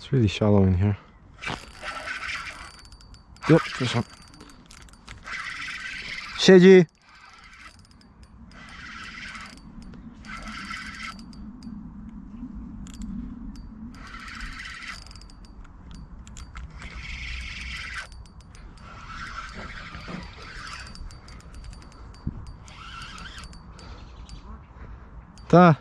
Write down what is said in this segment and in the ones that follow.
It's really shallow in here. Yep, fish on. Siedzi! Ta.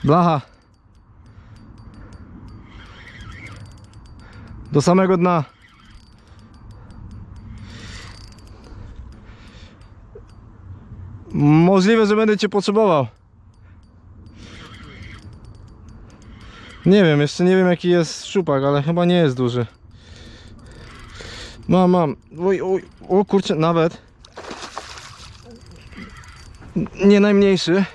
Blacha. Do samego dna. Możliwe, że będę cię potrzebował. Nie wiem, jeszcze nie wiem jaki jest szczupak, ale chyba nie jest duży. Mam. Oj, o kurczę, nawet nie najmniejszy.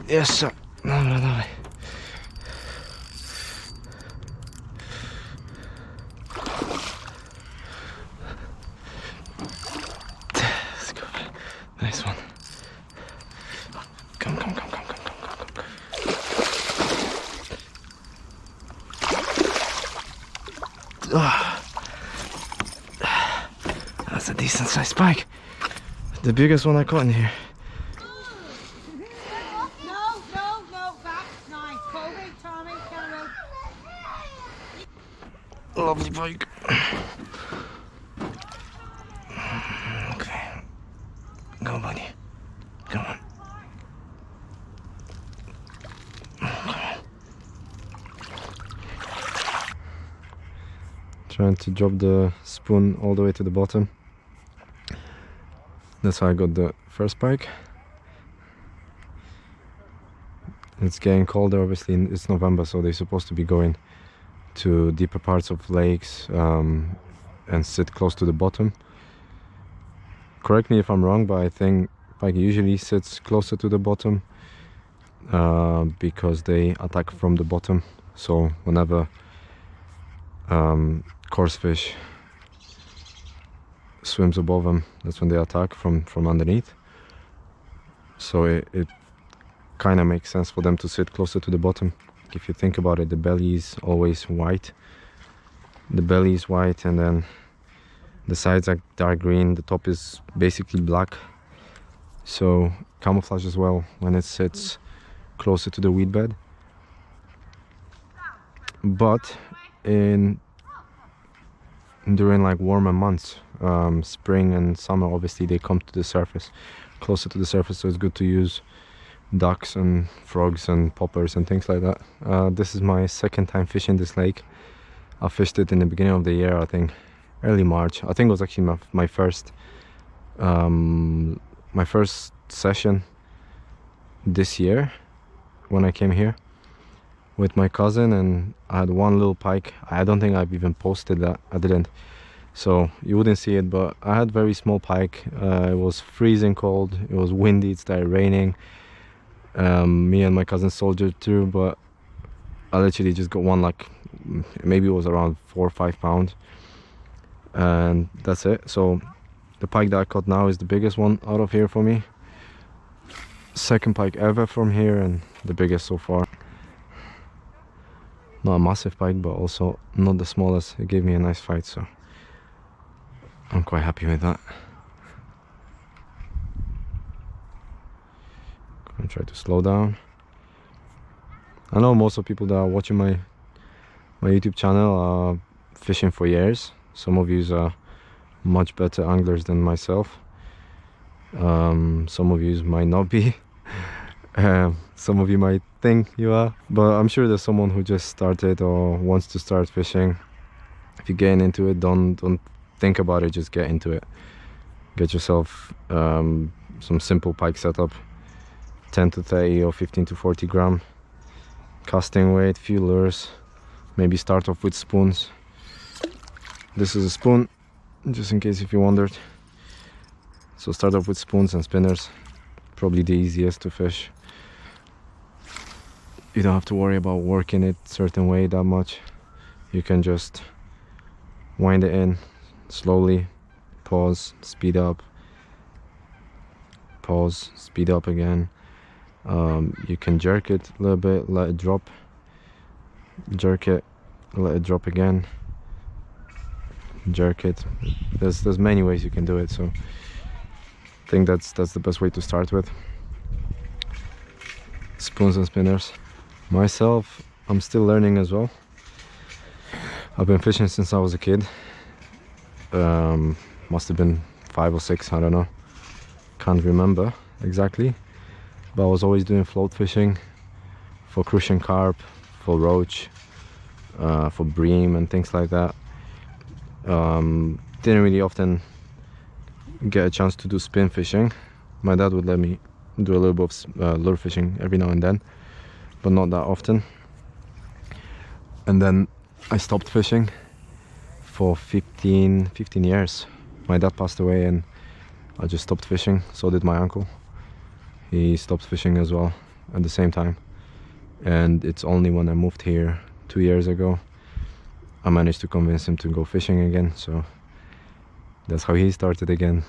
Jeszcze. Dobra, dawaj. Nice one. Come. Oh. That's a decent sized spike. The biggest one I caught in here. Lovely pike. Okay. Go, buddy. Come on. Trying to drop the spoon all the way to the bottom. That's how I got the first pike. It's getting colder, obviously. It's November, so they're supposed to be going to deeper parts of lakes and sit close to the bottom. Correct me if I'm wrong, but I think pike usually sits closer to the bottom because they attack from the bottom. So whenever coarse fish swims above them, that's when they attack from underneath. So it kind of makes sense for them to sit closer to the bottom. If you think about it, the belly is always white. The belly is white and then the sides are dark green, the top is basically black. So camouflage as well when it sits closer to the weed bed. But during like warmer months, spring and summer, obviously they come to the surface, closer to the surface, so it's good to use ducks and frogs and poppers and things like that. This is my second time fishing this lake. I fished it in the beginning of the year, I think early March. I think it was actually my first session this year when I came here with my cousin, and I had one little pike. I don't think I've even posted that. I didn't, so you wouldn't see it, but I had very small pike. It was freezing cold, it was windy, it started raining. Me and my cousin soldiered through, but I literally just got one, like maybe it was around 4 or 5 pounds, and that's it. So the pike that I caught now is the biggest one out of here for me. Second pike ever from here and the biggest so far. Not a massive pike, but also not the smallest. It gave me a nice fight, so I'm quite happy with that. Gonna try to slow down. I know most of people that are watching my YouTube channel are fishing for years. Some of you are much better anglers than myself. Some of you might not be. Some of you might think you are, but I'm sure there's someone who just started or wants to start fishing. If you're getting into it, don't think about it, just get into it. Get yourself some simple pike setup, 10 to 30 or 15 to 40 gram casting weight, few lures. Maybe start off with spoons. This is a spoon, just in case if you wondered. So start off with spoons and spinners, probably the easiest to fish. you don't have to worry about working it certain way that much. You can just wind it in slowly, pause, speed up, pause, speed up again. You can jerk it a little bit, let it drop, jerk it, let it drop again, jerk it. There's many ways you can do it, so I think that's the best way to start with. Spoons and spinners. Myself, I'm still learning as well. I've been fishing since I was a kid. Must have been 5 or 6, I don't know, can't remember exactly, but I was always doing float fishing for crucian carp, for roach, for bream and things like that. Didn't really often get a chance to do spin fishing. My dad would let me do a little bit of lure fishing every now and then, but not that often. And then I stopped fishing for 15 years. My dad passed away and I just stopped fishing. So did my uncle. He stopped fishing as well at the same time. And it's only when I moved here 2 years ago I managed to convince him to go fishing again. So that's how he started again.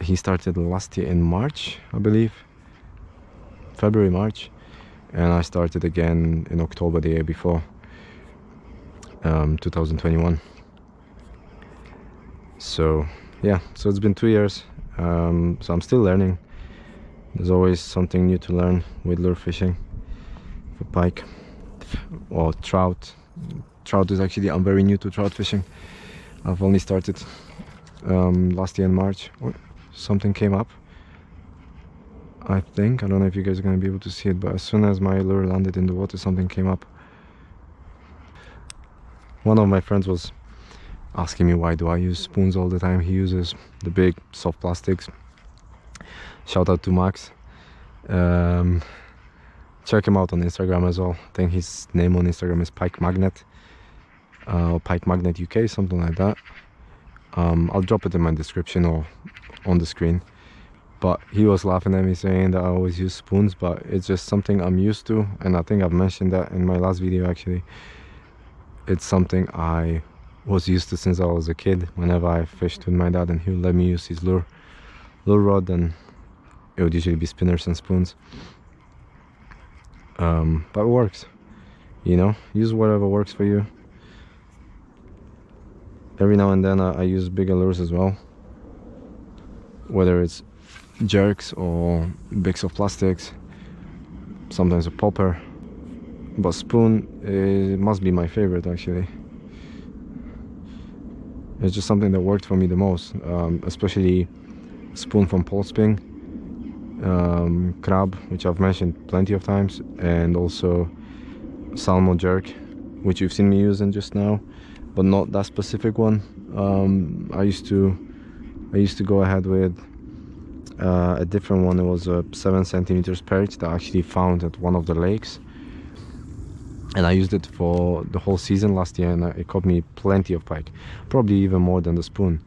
He started last year in March, I believe, February, March, and I started again in October the year before, 2021. So yeah, so it's been 2 years. So I'm still learning. There's always something new to learn with lure fishing for pike or trout. Trout is actually, I'm very new to trout fishing. I've only started last year in March. Something came up, I think. I don't know if you guys are going to be able to see it, but as soon as my lure landed in the water, something came up. One of my friends was asking me why do I use spoons all the time. He uses the big soft plastics. Shout out to Max. Check him out on Instagram as well. I think his name on Instagram is Pike Magnet, or Pike Magnet UK, something like that. I'll drop it in my description or on the screen. But he was laughing at me saying that I always use spoons, but it's just something I'm used to, and I think I've mentioned that in my last video actually. It's something I was used to since I was a kid. Whenever I fished with my dad and he would let me use his lure rod, and it would usually be spinners and spoons. But it works, you know, use whatever works for you. Every now and then I use bigger lures as well, whether it's jerks or big soft plastics, sometimes a popper, but spoon must be my favorite actually. It's just something that worked for me the most, especially spoon from pole spin, crab, which I've mentioned plenty of times, and also salmon jerk, which you've seen me using just now, but not that specific one. I used to go ahead with a different one. It was a 7 centimeters perch that I actually found at one of the lakes, and I used it for the whole season last year, and it caught me plenty of pike, probably even more than the spoon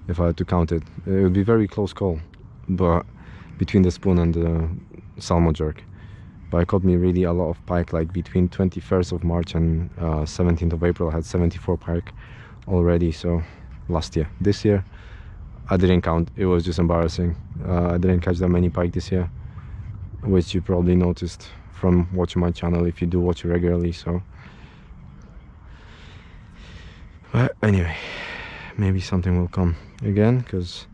if I had to count it. It would be very close call, but between the spoon and the salmon jerk. But it caught me really a lot of pike, like between 21st of March and 17th of April I had 74 pike already. So last year. This year I didn't count, it was just embarrassing. I didn't catch that many pike this year, which you probably noticed from watching my channel if you do watch it regularly. So but anyway, maybe something will come again, because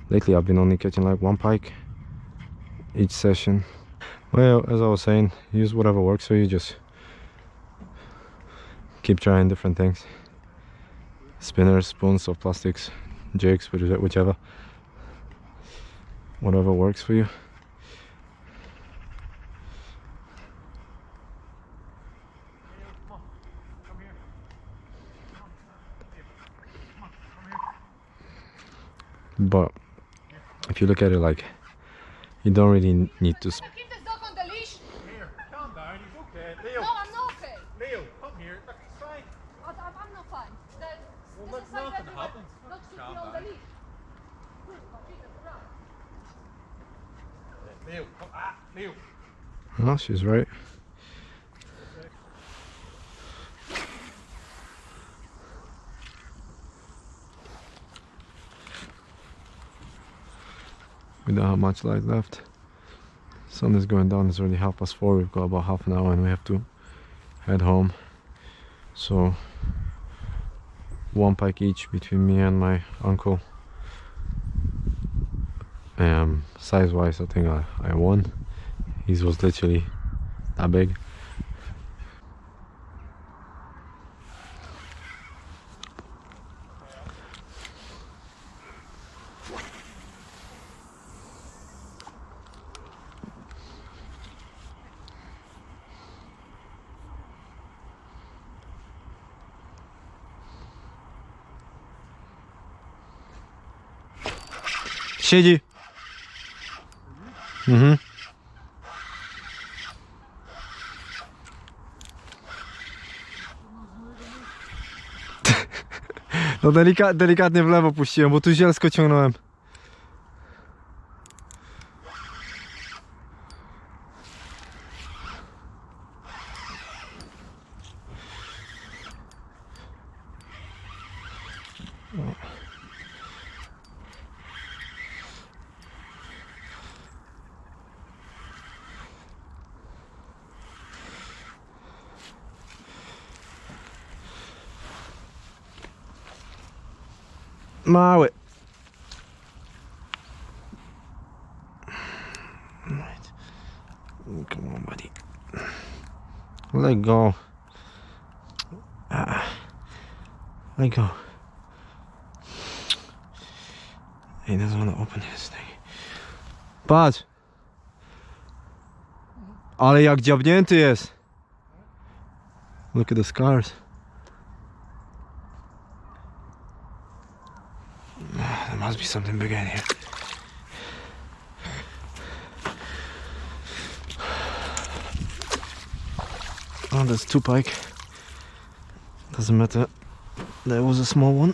lately I've been only catching like 1 pike each session. Well, as I was saying, use whatever works for you. Just keep trying different things. Spinners, spoons, soft plastics, jigs, whichever. Whatever works for you. But if you look at it, like, you don't really need to Keep this dog on the leash. Here, calm down, he's okay. Leo, No, I'm not okay. Leo, come here. Look, he's fine. I'm not fine. Well, There's a sign nothing everywhere happens. not to be Calm on the down. leash. Jesus Christ. Leo, come, Leo. Oh, she's right. We don't have much light left. Sun is going down. It's already 4:30. We've got about half an hour and we have to head home. So 1 pike each between me and my uncle. Size wise, I think I won. His was literally that big. Siedzi. Mhm. No delikatnie w lewo puściłem, bo tu zielsko ciągnąłem. Mały. Right. Come on, buddy. Let go. Let go. He doesn't want to open his thing. Patrz. Ale jak dziabnięty jest. Look at the scars. There must be something bigger in here. Oh, there's 2 pike. Doesn't matter. There was a small one.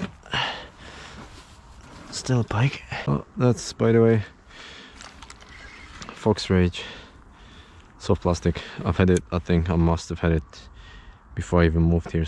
Still a pike. Oh, that's, by the way, Fox Rage. Soft plastic. I've had it, I think I must have had it before I even moved here.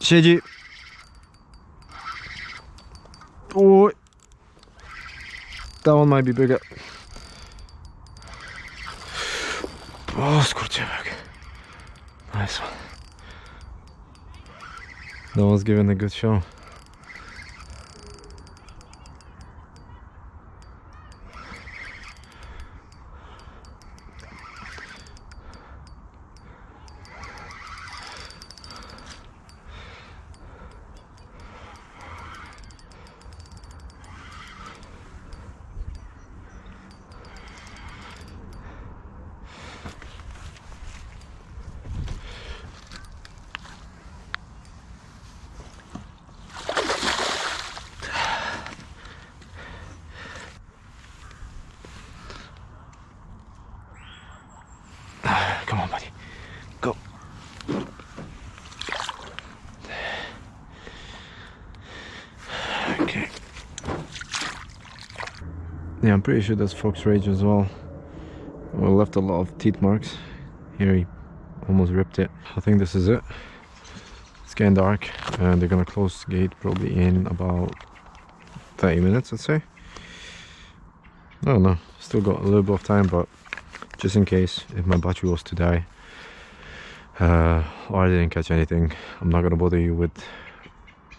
Siedzi. Oh, that one might be bigger. Oh, skurczyłek. Nice one. That was giving a good show. Come on, buddy. Go. Okay. Yeah, I'm pretty sure that's Fox Rage as well. Well, left a lot of teeth marks. Here he almost ripped it. I think this is it. It's getting dark and they're gonna close the gate probably in about 30 minutes, I'd say. I don't know, still got a little bit of time, but just in case if my battery was to die or I didn't catch anything, I'm not gonna bother you with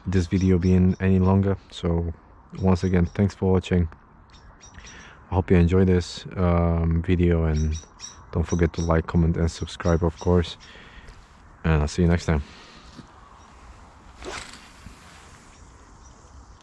this video being any longer. So once again, thanks for watching. I hope you enjoyed this video, and don't forget to like, comment and subscribe, of course, and I'll see you next time.